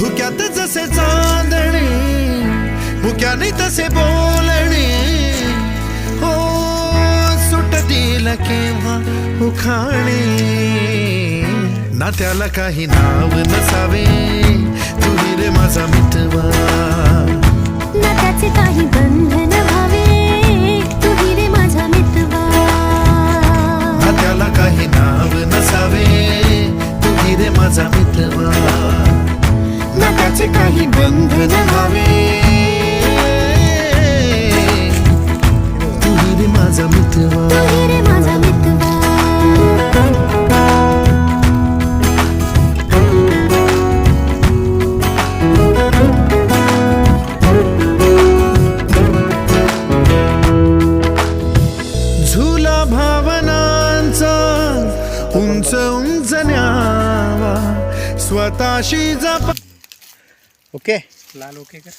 धुक्यात जसे चांदणे मुक्याने तसे बोलणे हो सुटतील केव्हा उखाणे ना त्याला काही नाव नसावे तू रे माझा मितवा ना त्याचे काही बंधन व्हावे तू रे माझा मितवा ना त्याला काही नाव नसावे तू रे माझा मितवा ना त्याचे काही बंधन व्हावे तू रे माझा मितवा तू रे माझा मितवा झुला भावनांचा उंच उंच न्यावा स्वतःशी जपा ओके लाल ओके का